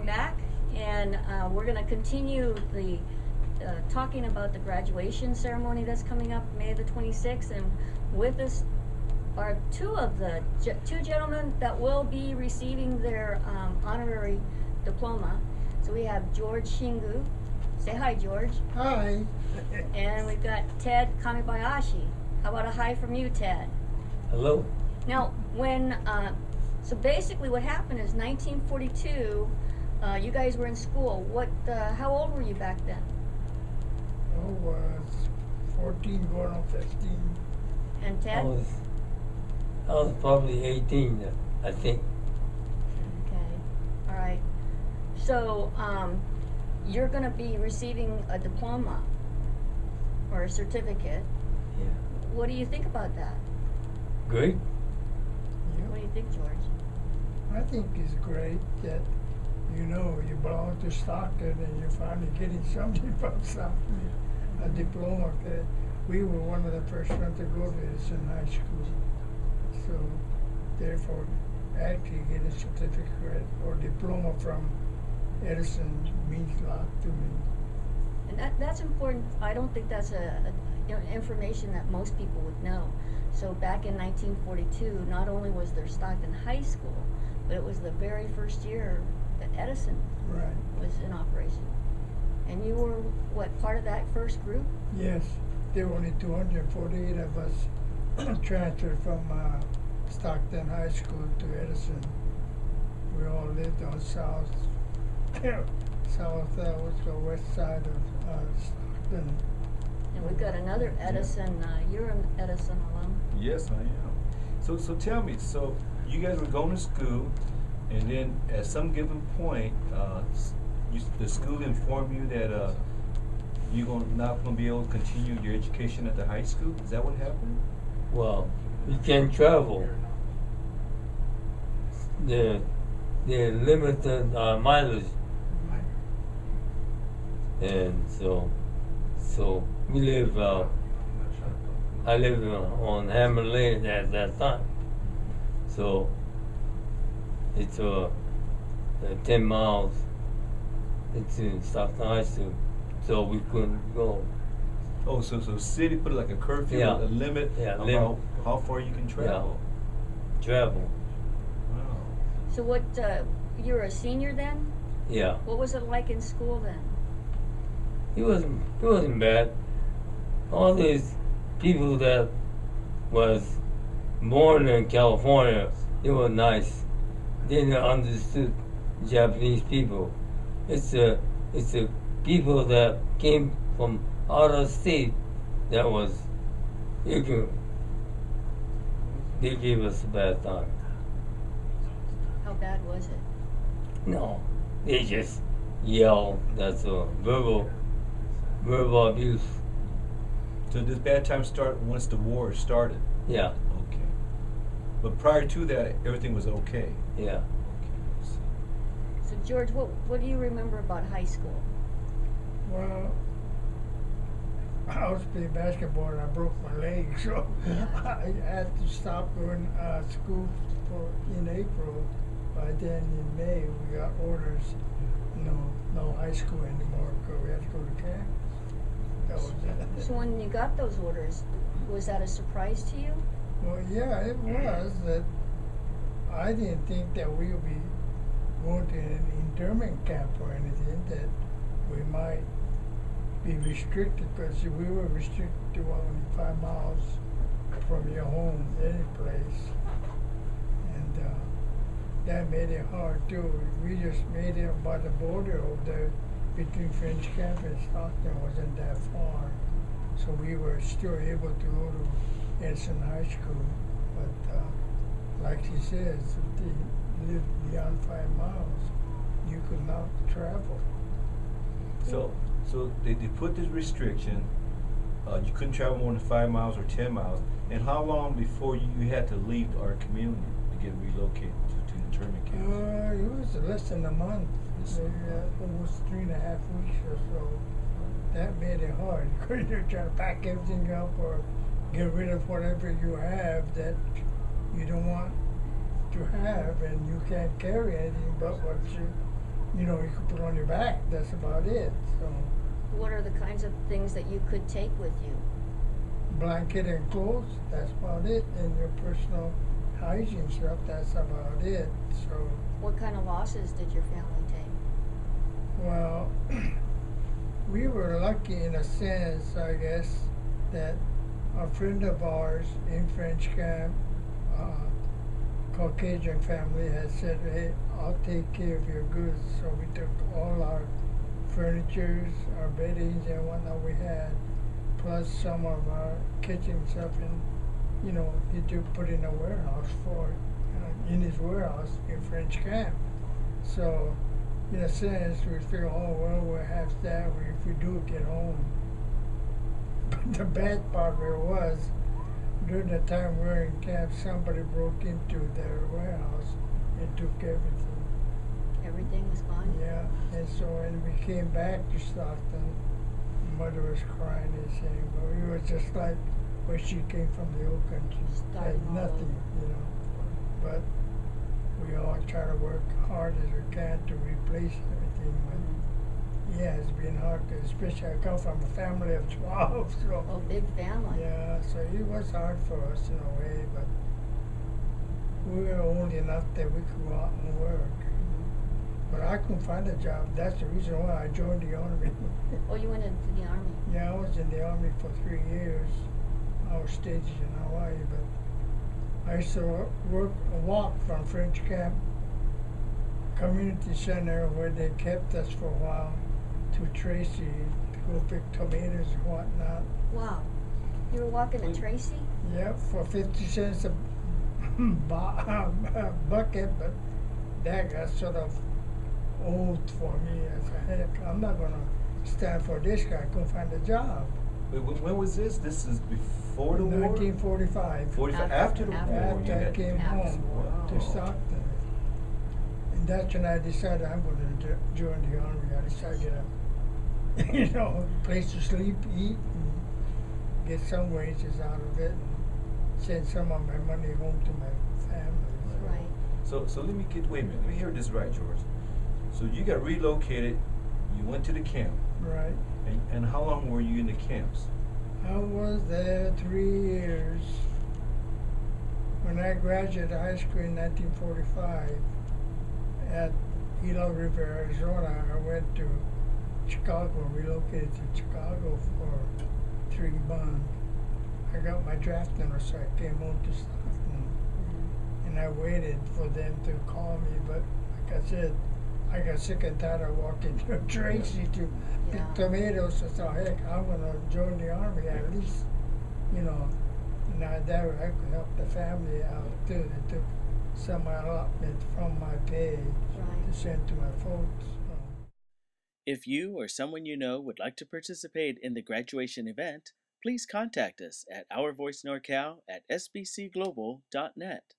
back, and we're going to continue the talking about the graduation ceremony that's coming up May the 26th, and with us are two gentlemen that will be receiving their honorary diploma. So we have George Shingu. Say hi, George. Hi. And we've got Ted Kamibayashi. How about a hi from you, Ted? Hello. Now, so basically what happened is 1942, you guys were in school. How old were you back then? I was 14 going on 15. And Ted? I was probably 18, I think. Okay, all right. So you're going to be receiving a diploma or a certificate. Yeah. What do you think about that? Great. What do you think, George? I think it's great that you belong to Stockton and you're finally getting something from Stockton, a diploma. We were one of the first ones to go to this in high school. So therefore, actually get a certificate or diploma from Edison means a lot to me. And that's important. I don't think that's information that most people would know. So back in 1942, not only was there Stockton High School, but it was the very first year that Edison was in operation. And you were, part of that first group? Yes. There were only 248 of us transferred from Stockton High School to Edison. We all lived on west side of Stockton. And we've got another Edison. You're an Edison alum. Yes, I am. So tell me. So you guys were going to school, and then at some given point, the school informed you that you're not going to be able to continue your education at the high school. Is that what happened? Well, you can travel. They're limited mileage, and so we live. I lived on Hammer Lane at that time, so it's 10 miles into Stockton High School, so we couldn't go. Oh, so the city put like a curfew, a limit on how far you can travel. Yeah. Travel. Wow. So you were a senior then? Yeah. What was it like in school then? It wasn't bad. All these people that was born in California, they were nice. They understood Japanese people. It's the people that came from out of state that was ignorant. They gave us a bad time. How bad was it? No, they just yell. That's verbal abuse. So this bad time started once the war started? Yeah. Okay. But prior to that, everything was okay? Yeah. Okay. So George, what do you remember about high school? Well, I was playing basketball and I broke my leg, so I had to stop going to school in April. By then in May, we got orders, no high school anymore, because we had to go to camp. That was it. So when you got those orders, was that a surprise to you? Well, yeah, it was. That I didn't think that we would be going to an internment camp or anything, that we might be restricted, because we were restricted to only 5 miles from your home, any place. And that made it hard too. We just made it by the border over there between French Camp and Stockton, wasn't that far. So we were still able to go to Edison High School. But like she says, if they lived beyond 5 miles, you could not travel. So they put this restriction. You couldn't travel more than 5 miles or 10 miles. And how long before you had to leave our community to get relocated to internment camps? It was less than a month. Almost 3.5 weeks or so. That made it hard. You're trying to pack everything up or get rid of whatever you have that you don't want to have, and you can't carry anything but what you you know, you could put on your back. That's about it. So What are the kinds of things that you could take with you? blanket and clothes, that's about it. And your personal hygiene stuff, that's about it. So, What kind of losses did your family take? well, we were lucky in a sense, I guess, that a friend of ours in French camp, Caucasian family, had said, "Hey, I'll take care of your goods." So we took all our furnitures, our beddings, and whatnot we had, plus some of our kitchen stuff, and you know, he took put in a warehouse for in his warehouse in French camp. So, in a sense, we figure, oh well, we'll have that if we do get home. But the bad part of it was, during the time we were in camp, somebody broke into their warehouse and took everything. Everything was gone? Yeah, and so when we came back to Stockton, mother was crying and saying, well, we were just like where she came from, the old country, Starting had all nothing, over. you know. But we all try to work hard as we can to replace everything. But yeah, it's been hard, 'cause especially I come from a family of 12, so. Oh, big family. Yeah, so it was hard for us in a way, but we were old enough that we could go out and work. But I couldn't find a job. That's the reason why I joined the Army. Oh, you went into the Army? Yeah, I was in the Army for 3 years. I was stationed in Hawaii, but I used to walk from French Camp Community Center, where they kept us for a while, to Tracy to go pick tomatoes and whatnot. Wow. You were walking to Tracy? Yep, for 50 cents a bucket, but that got sort of old for me. I said, heck, I'm not gonna stand for this guy. I couldn't find a job. Wait, when was this? This is before the war? 1945. 45 after the After. war. After you I had- came After. home Wow. to Stockton. And that's when I decided I'm going to join the Army. I decided to get a, you know, place to sleep, eat, and get some wages out of it, and send some of my money home to my family. Right. So let me wait a minute, let me hear this right, George. So you got relocated, you went to the camp, Right. and how long were you in the camps? I was there 3 years. When I graduated high school in 1945 at Gila River, Arizona, I went to Chicago, relocated to Chicago for 3 months. I got my draft number, so I came home to Stockton. And I waited for them to call me, but like I said, I got sick and tired of walking to Tracy to pick Yeah. tomatoes. So I thought, heck, I'm gonna join the Army at least, you know. Now that way I could help the family out too. They took some allotment from my pay Right. to send to my folks. So. If you or someone you know would like to participate in the graduation event, please contact us at Our Voice NorCal at sbcglobal.net.